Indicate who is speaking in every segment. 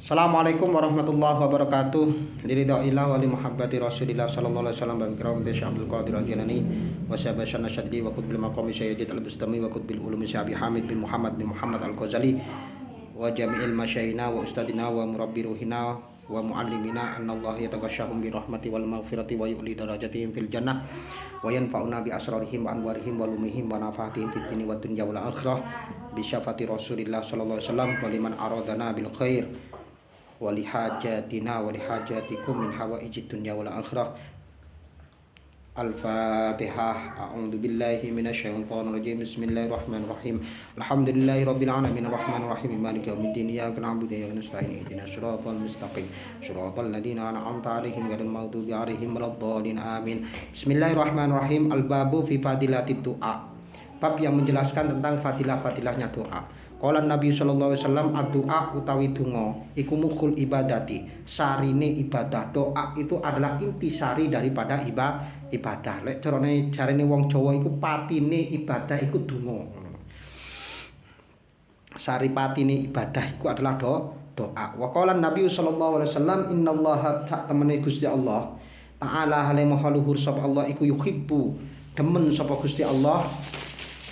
Speaker 1: Assalamualaikum warahmatullahi wabarakatuh. Liridha'illah wa li muhabbati Rasulillah sallallahu alaihi wasallam wa bikram Syekh Abdul Qadir Al-Jilani wa syabashana syaddi wa qutbil maqami Sayyid Al-Bustami wa qutbil ulumi Syekh Hamid bin Muhammad Al-Ghazali wa jami'il masyaihina wa ustadina wa murabbi ruhina wa muallimina annallaha yataghashshahum bi rahmati wal maghfirati wa yu'li darajatihim fil jannah wa yanfa'una bi asrarihim wa anwarihim wa lumihim wa nafaatihim fid dunya wad dunya wal akhirah bi syafaati Rasulillah sallallahu alaihi wasallam wa liman aradana bil khair wa li hajatina wa li hajatikum min hawaijid dunya wal akhirah. Al-Fatihah. A'udzu billahi minasyaitonir rajim. Bismillahirrahmanirrahim. Alhamdulillahi rabbil alamin arrahmanir rahim maliki yaumiddin. Iyyaka na'budu wa iyyaka nasta'in. Ihdinas siratal mustaqim. Shiratal ladzina an'amta 'alaihim ghairil maghdubi 'alaihim waladdallin. Amin. Bismillahirrahmanirrahim. Al-babu fi fadilatid du'a. Bab yang menjelaskan tentang fadilah-fadilahnya doa. Qala Nabi sallallahu alaihi wasallam, ad-du'a utawi donga iku mukhul ibadati, sarine ibadah. Doa itu adalah intisari daripada ibadah. Lek jarane wong Jawa iku patine ibadah iku donga. Sari patine ibadah iku adalah doa. Wa qala Nabi sallallahu alaihi wasallam, innallaha ta'tamani Gusti Allah ta'ala hale mahaluhur sapa Allah iku yuhibbu demen sapa Gusti Allah.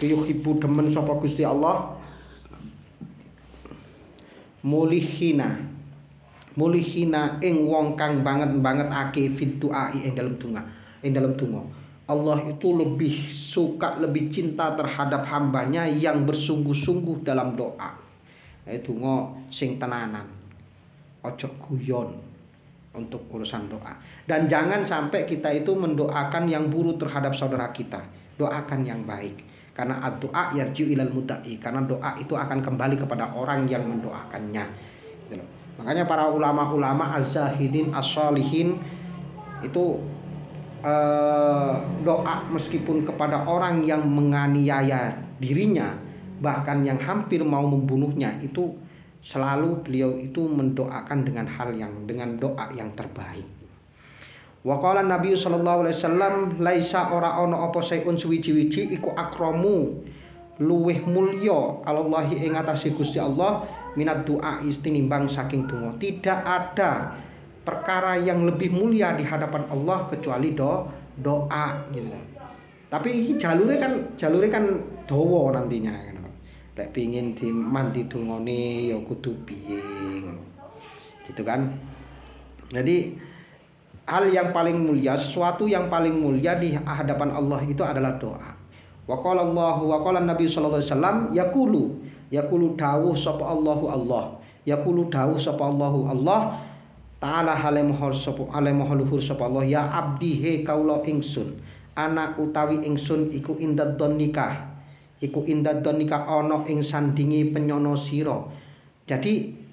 Speaker 1: Yuhibbu demen sapa Gusti Allah mulihina ing wong kang banget ake fit du'a ing dalam donga. Allah itu lebih suka, lebih cinta terhadap hambanya yang bersungguh-sungguh dalam doa. Donga sing tenanan, ojo guyon untuk urusan doa. Dan jangan sampai kita itu mendoakan yang buruk terhadap saudara kita. Doakan yang baik. Karena ad-du'a yarji'u ilal mudda'i, karena doa itu akan kembali kepada orang yang mendoakannya. Gitu loh. Makanya para ulama-ulama az-zahidin as-shalihin itu doa meskipun kepada orang yang menganiaya dirinya, bahkan yang hampir mau membunuhnya, itu selalu beliau itu mendoakan dengan doa yang terbaik. Wa qala Nabi sallallahu alaihi wasallam, laisa ora ana apa sayun suwiji-wiji iku akramu luweh mulya Allahi ing atase Gusti Allah minad du'a istinimbang saking donga. Tidak ada perkara yang lebih mulia di hadapan Allah kecuali doa gitu. Tapi jalure kan dawa nantinya kan. Lek pengin dimandi dongane ya kudu piye gitu kan. Jadi hal yang paling mulia, sesuatu yang paling mulia di hadapan Allah itu adalah doa. Wa qala Nabi sallallahu alaihi wasallam, yaqulu dawuh sapa Allahu Allah. Yaqulu dawuh sapa Allahu Allah ta'ala halemhor sapa Allah, ya abdi he kaula ingsun. Ana utawi ingsun iku indad donika. Iku indad donika ana ing sandingi penyono sira. Jadi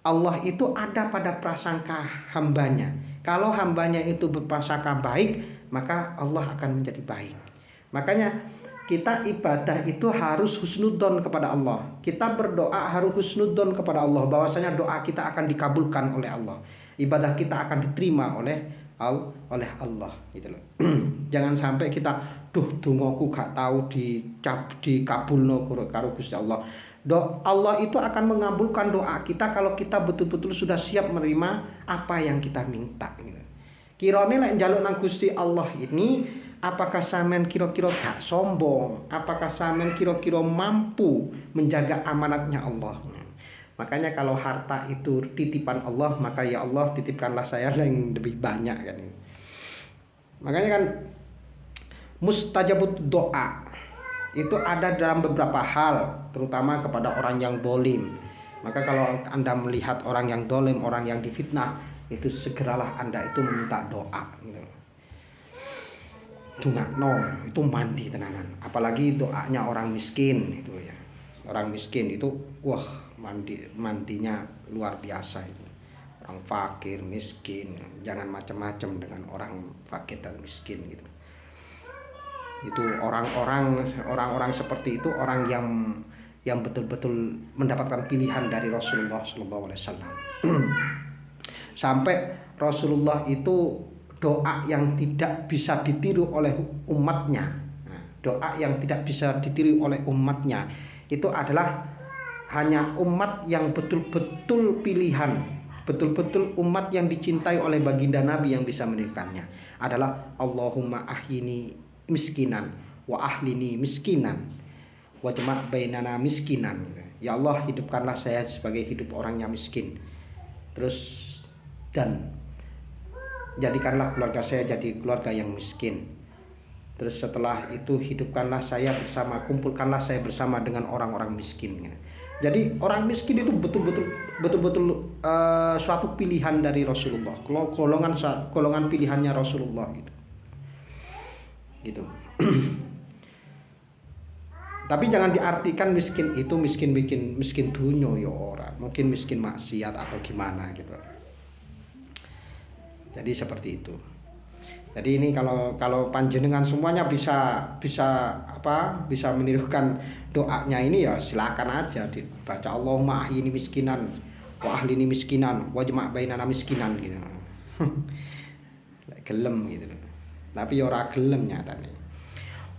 Speaker 1: Allah itu ada pada prasangka hambanya. Kalau hambanya itu berprasangka baik, maka Allah akan menjadi baik. Makanya kita ibadah itu harus husnudzon kepada Allah. Kita berdoa harus husnudzon kepada Allah, bahwasanya doa kita akan dikabulkan oleh Allah. Ibadah kita akan diterima oleh Allah gitu loh. Jangan sampai kita dongaku gak tahu dikabulno karo Gusti Allah. Allah itu akan mengabulkan doa kita kalau kita betul-betul sudah siap menerima apa yang kita minta gitu. Kirane lek njaluk nang Gusti Allah ini, apakah sampean kira-kira gak sombong? Apakah sampean kira-kira mampu menjaga amanatnya Allah? Makanya kalau harta itu titipan Allah, maka ya Allah titipkanlah saya yang lebih banyak kan. Makanya kan mustajabut doa itu ada dalam beberapa hal, terutama kepada orang yang dolim. Maka kalau Anda melihat orang yang dolim, orang yang difitnah, itu segeralah Anda itu meminta doa gitu. Dungakno itu mandi tenanan. Apalagi doanya orang miskin itu ya. Orang miskin itu mandinya luar biasa itu. Orang fakir, miskin, jangan macam-macam dengan orang fakir dan miskin gitu. Itu orang-orang seperti itu orang yang betul-betul mendapatkan pilihan dari Rasulullah sallallahu alaihi wasallam. Sampai Rasulullah itu doa yang tidak bisa ditiru oleh umatnya. Doa yang tidak bisa ditiru oleh umatnya itu adalah hanya umat yang betul-betul pilihan betul-betul umat yang dicintai oleh baginda Nabi yang bisa mendirikannya adalah Allahumma ahyini miskinan wa ahlini miskinan wa jama' bainana miskinan. Ya Allah, hidupkanlah saya sebagai hidup orang yang miskin, terus dan jadikanlah keluarga saya jadi keluarga yang miskin. Terus setelah itu hidupkanlah saya bersama, kumpulkanlah saya bersama dengan orang-orang miskin. Jadi orang miskin itu betul-betul suatu pilihan dari Rasulullah, golongan pilihannya Rasulullah gitu. Gitu. Tapi jangan diartikan miskin itu miskin dunyo ya orang, mungkin miskin maksiat atau gimana gitu. Jadi seperti itu. Jadi ini kalau panjenengan semuanya bisa menirukan doanya ini ya silakan aja dibaca Allahumma ahyini miskinan wa ahlini miskinan wa jama' bainana miskinan gitu. Gelem gitu. Tapi ora gelem nyatane.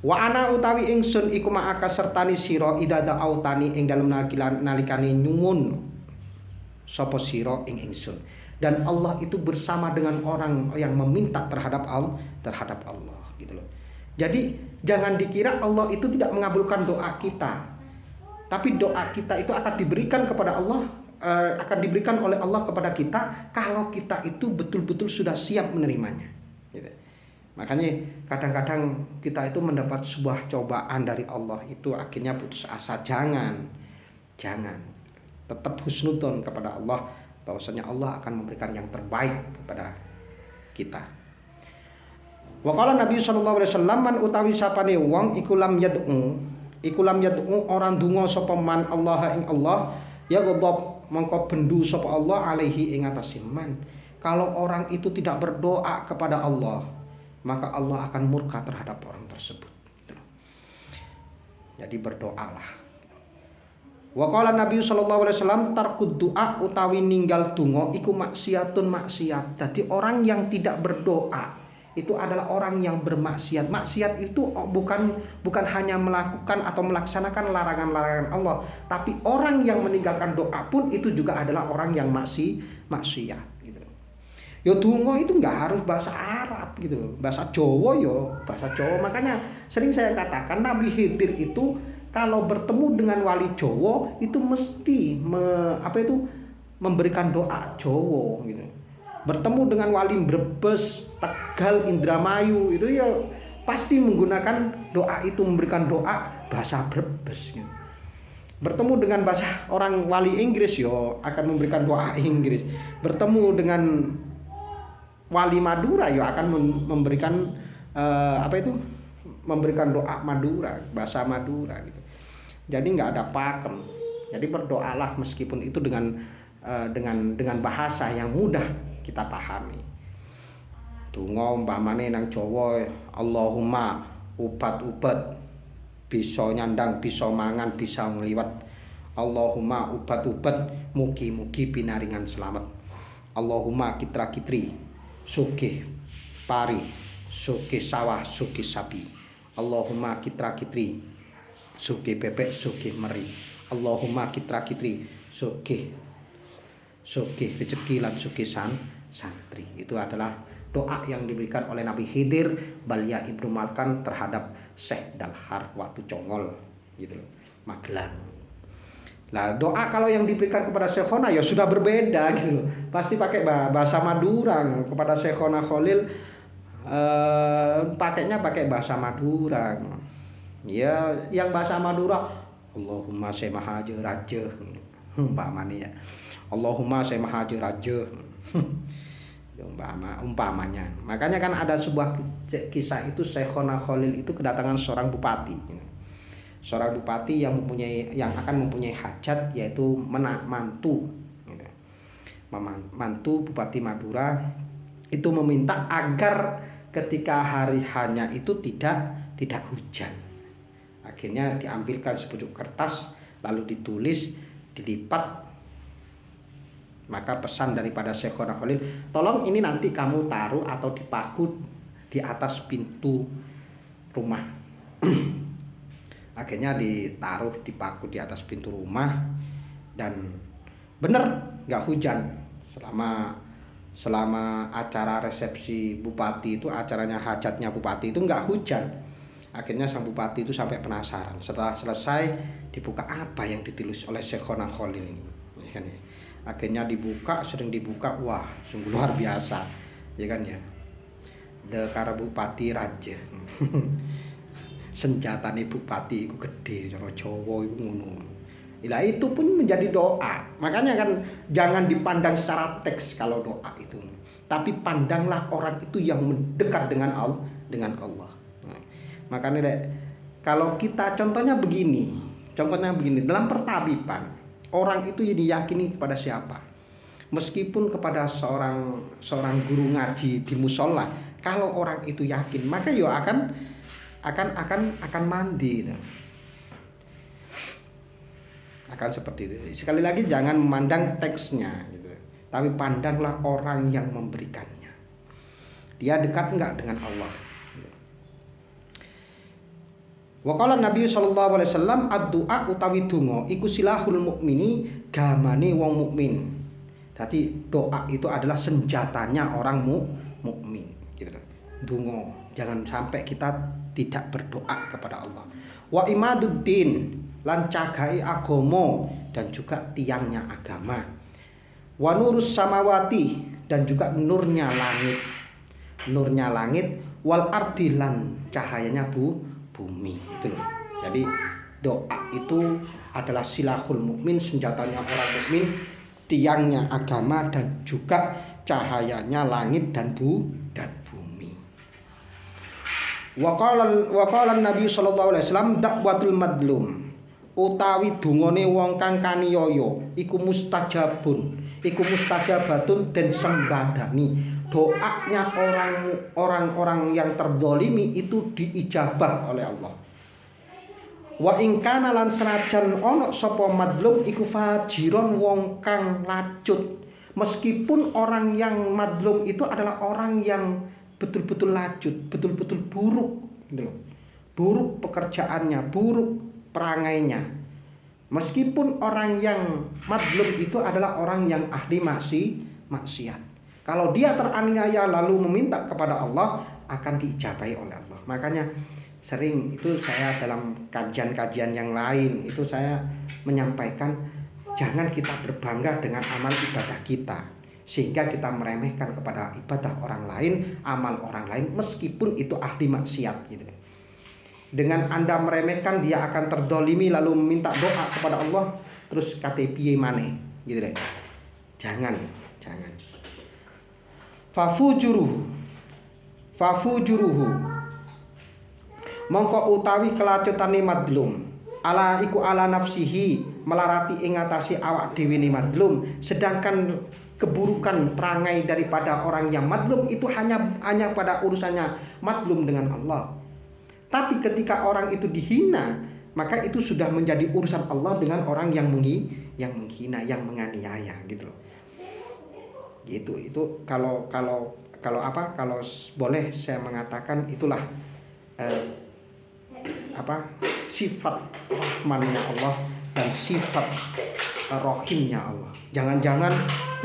Speaker 1: Wa ana utawi ingsun iku ma'aka sertani sira idada autani ing dalem nalikane nyuwun sapa sira ing ingsun. Dan Allah itu bersama dengan orang yang meminta terhadap Allah gitu loh. Jadi jangan dikira Allah itu tidak mengabulkan doa kita. Tapi doa kita itu akan diberikan kepada Allah, akan diberikan oleh Allah kepada kita kalau kita itu betul-betul sudah siap menerimanya gitu. Makanya kadang-kadang kita itu mendapat sebuah cobaan dari Allah itu akhirnya putus asa. Jangan tetap husnudzon kepada Allah, bahwasanya Allah akan memberikan yang terbaik kepada kita. Wa qala Nabi sallallahu alaihi wasallam man utawi sapane wong iku lam yad'u orang donga sapa man Allah ing Allah ya ghadab mongko bendu sapa Allah alaihi ing atase man. Kalau orang itu tidak berdoa kepada Allah, maka Allah akan murka terhadap orang tersebut. Jadi berdoalah. Wa qala Nabi sallallahu alaihi wasallam tarkud doa utawi ninggal donga iku maksiatun maksiat. Jadi orang yang tidak berdoa itu adalah orang yang bermaksiat. Maksiat itu bukan hanya melakukan atau melaksanakan larangan-larangan Allah, tapi orang yang meninggalkan doa pun itu juga adalah orang yang maksiat gitu. Ya donga itu enggak harus bahasa Arab gitu, bahasa Jawa ya bahasa Jawa. Makanya sering saya katakan Nabi Khidir itu kalau bertemu dengan wali Jawa itu mesti memberikan doa Jawa gitu. Bertemu dengan wali Brebes, Tegal, Indramayu itu ya pasti menggunakan doa itu, memberikan doa bahasa Brebes gitu. Bertemu dengan bahasa orang wali Inggris ya akan memberikan doa Inggris. Bertemu dengan wali Madura ya akan memberikan memberikan doa Madura, bahasa Madura gitu. Jadi nggak ada pakem. Jadi berdoalah meskipun itu dengan bahasa yang mudah kita pahami. Donga umpamane nang Jawa Allahumma ubat-ubat bisa nyandang, bisa mangan, bisa ngliwet. Allahumma ubat-ubat mugi-mugi pinaringan selamat. Allahumma kitra-kitri sugih pari, sugih sawah, sugih sapi. Allahumma kitra-kitri sugih bebek, sugih meri. Allahumma kitra-kitri sugih rezeki lan sugih santri. Itu adalah doa yang diberikan oleh Nabi Khidir Balya Ibnu Malkan terhadap Syekh Dalhar waktu Congol gitu loh, Magelang. Nah, doa kalau yang diberikan kepada Syekhona ya sudah berbeda gitu loh. Pasti pakai bahasa Madura. Kepada Syekhona Khalil pakainya pakai bahasa Madura. Ya, yang bahasa Madura Allahumma semaha raja umpamanya ya. Allahumma semaha raja. Umpamanya. Makanya kan ada sebuah kisah itu Syekhona Khalil itu kedatangan seorang bupati. Seorang bupati yang akan mempunyai hajat yaitu mantu. Mantu Bupati Madura itu meminta agar ketika hari hanya itu tidak hujan. Akhirnya diambilkan sepucuk kertas lalu ditulis, dilipat. Maka pesan daripada Syekhona Khalil, tolong ini nanti kamu taruh atau dipaku di atas pintu rumah. Akhirnya ditaruh, dipaku di atas pintu rumah dan benar nggak hujan selama selama acara resepsi bupati itu, acaranya hajatnya bupati itu nggak hujan. Akhirnya sang bupati itu sampai penasaran. Setelah selesai dibuka apa yang ditulis oleh Syekhona Khalil ini, ya kan ya. Akhirnya dibuka, sering dibuka, wah sungguh luar biasa, ya kan ya. The karo bupati raja. Senjatane bupati itu gede, cara Jawa itu ngono. Nah, itu pun menjadi doa. Makanya kan jangan dipandang secara teks kalau doa itu, tapi pandanglah orang itu yang mendekat dengan Allah. Nah, makanya kalau kita contohnya begini, dalam pertabiban orang itu diyakini kepada siapa? Meskipun kepada seorang guru ngaji di musola, kalau orang itu yakin, maka yo akan mandi gitu. Akan seperti itu. Sekali lagi jangan memandang teksnya gitu, tapi pandanglah orang yang memberikannya. Dia dekat enggak dengan Allah. Wa qala Nabi sallallahu alaihi wasallam ad-du'a utawi donga iku silahul mukmini, gamane wong mukmin. Jadi doa itu adalah senjatanya orang mukmin gitu. Donga, jangan sampai kita tidak berdoa kepada Allah. Wa imaduddin, lan cagai agama dan juga tiangnya agama. Wa nurus samawati, dan juga nurnya langit, wal ardi, lan cahayanya bumi itu loh. Jadi doa itu adalah silahul mukmin, senjatanya orang mukmin, tiangnya agama dan juga cahayanya langit dan bumi. Wa qala Nabi sallallahu alaihi wasallam dakwatul madlum, utawi dungane wong kang kaniyaya iku mustajabatun dan sembadani. Doanya orang-orang yang terzalimi itu diijabah oleh Allah. Wa in kana lan senajan ana sapa madlum iku fajiron wong kang lacut. Meskipun orang yang madlum itu adalah orang yang betul-betul lacut, betul-betul buruk gitu. Buruk pekerjaannya, buruk perangainya. Meskipun orang yang madlum itu adalah orang yang ahli maksiat. Kalau dia teraniaya lalu meminta kepada Allah, akan diijabahi oleh Allah. Makanya sering itu saya dalam kajian-kajian yang lain itu saya menyampaikan, jangan kita berbangga dengan amal ibadah kita sehingga kita meremehkan kepada ibadah orang lain, amal orang lain, meskipun itu ahli maksiat gitu. Dengan Anda meremehkan, dia akan terdolimi lalu meminta doa kepada Allah, terus kate piye maneh gitu deh. Jangan. Fafujuruhu mongko utawi kelacutane madlum, ala iku ala nafsihi, melarati ing atase awak dhewe ne madlum, sedangkan keburukan perangai daripada orang yang madlum itu hanya pada urusannya madlum dengan Allah. Tapi ketika orang itu dihina, maka itu sudah menjadi urusan Allah dengan orang yang menghina, yang menganiaya gitu loh. Gitu. Itu kalau boleh saya mengatakan itulah sifat rahmannya Allah dan sifat rohimnya Allah. Jangan-jangan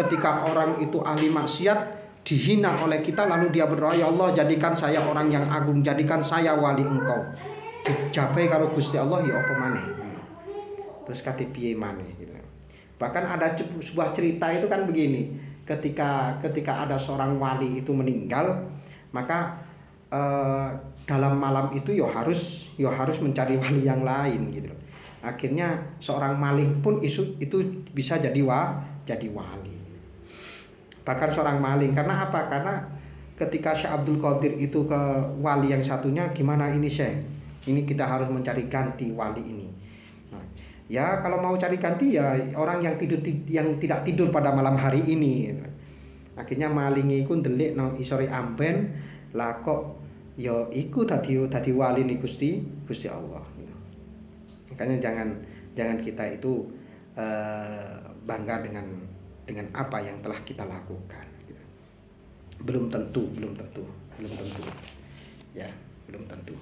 Speaker 1: ketika orang itu ahli maksiat dihina oleh kita lalu dia berdoa, ya Allah jadikan saya orang yang agung, jadikan saya wali engkau. Dijabai karo Gusti Allah ya apa maneh. Terus kate piye maneh gitu. Bahkan ada sebuah cerita itu kan begini. Ketika ada seorang wali itu meninggal, maka dalam malam itu ya harus mencari wali yang lain gitu. Akhirnya seorang maling pun itu bisa jadi wali. Bahkan seorang maling, karena apa? Karena ketika Syekh Abdul Qadir itu ke wali yang satunya, gimana ini Syekh? Ini kita harus mencari ganti wali ini. Nah, ya kalau mau cari ganti ya orang yang tidak tidur pada malam hari ini. Akhirnya malinge iku ndelik nang isore amben, lah kok ya iku dadi wali ni Gusti Allah. Makanya jangan kita itu bangga dengan apa yang telah kita lakukan. Belum tentu. Ya, belum tentu.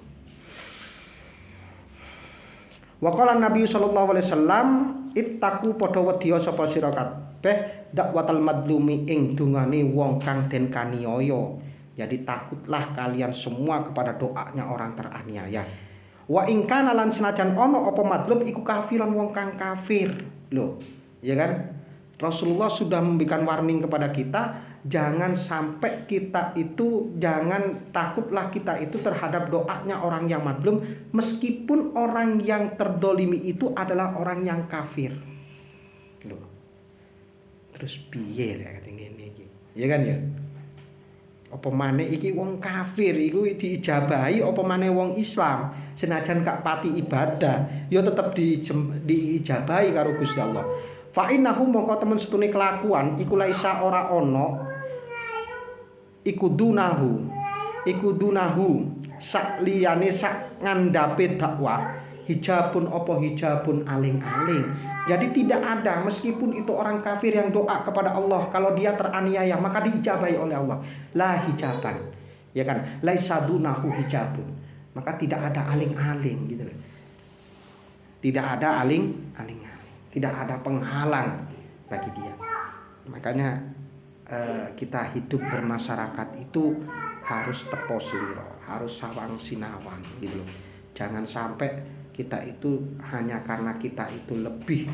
Speaker 1: Wa qala Nabi sallallahu alaihi wasallam ittaqu padha wedya sapa sira kabeh dakwatal madlumi ing dungane wong kang den kaniaya. Jadi takutlah kalian semua kepada doanya orang teraniaya. Wa ing kana lan senajan ana apa madlum iku kafiran wong kang kafir. Loh, ya kan? Rasulullah sudah memberikan warning kepada kita, jangan sampai kita itu, jangan takutlah kita itu terhadap doanya orang yang madlum, meskipun orang yang terdolimi itu adalah orang yang kafir. Loh, terus piye lah ngene iki, ya kan ya? Apa maneh iki wong kafir iku diijabahi, apa maneh wong Islam senajan gak pati ibadah ya tetep diijabahi karo Gusti Allah. Fa innahu mongko temen setune kelakuan iku laisa ora ana iku dunahu sak liyane sak ngandhape dakwah hijabun apa hijabun aling-aling. Jadi tidak ada, meskipun itu orang kafir yang doa kepada Allah, kalau dia teraniaya maka diijabahi oleh Allah. La hijaban, ya kan? Laisa dunahu hijabun, maka tidak ada aling-aling gitu loh. Tidak ada aling-aling, tidak ada penghalang bagi dia. Makanya kita hidup bermasyarakat itu harus tepo seliro, harus sawang sinawang gitu loh. Jangan sampai kita itu hanya karena kita itu lebih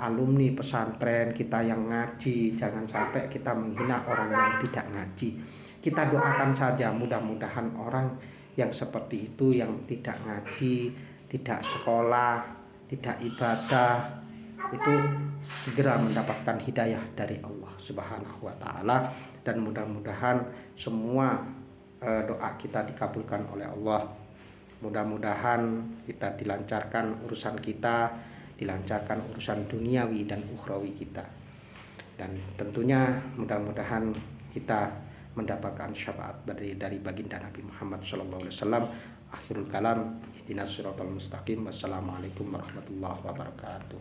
Speaker 1: alumni pesantren, kita yang ngaji, jangan sampai kita menghina orang yang tidak ngaji. Kita doakan saja mudah-mudahan orang yang seperti itu, yang tidak ngaji, tidak sekolah, tidak ibadah, itu segera mendapatkan hidayah dari Allah Subhanahu wa taala, dan mudah-mudahan semua doa kita dikabulkan oleh Allah. Mudah-mudahan kita dilancarkan urusan kita, dilancarkan urusan duniawi dan ukhrawi kita, dan tentunya mudah-mudahan kita mendapatkan syafaat dari baginda Nabi Muhammad SAW. Akhirul kalam, ihdinas siratal mustaqim. Wassalamualaikum warahmatullahi wabarakatuh.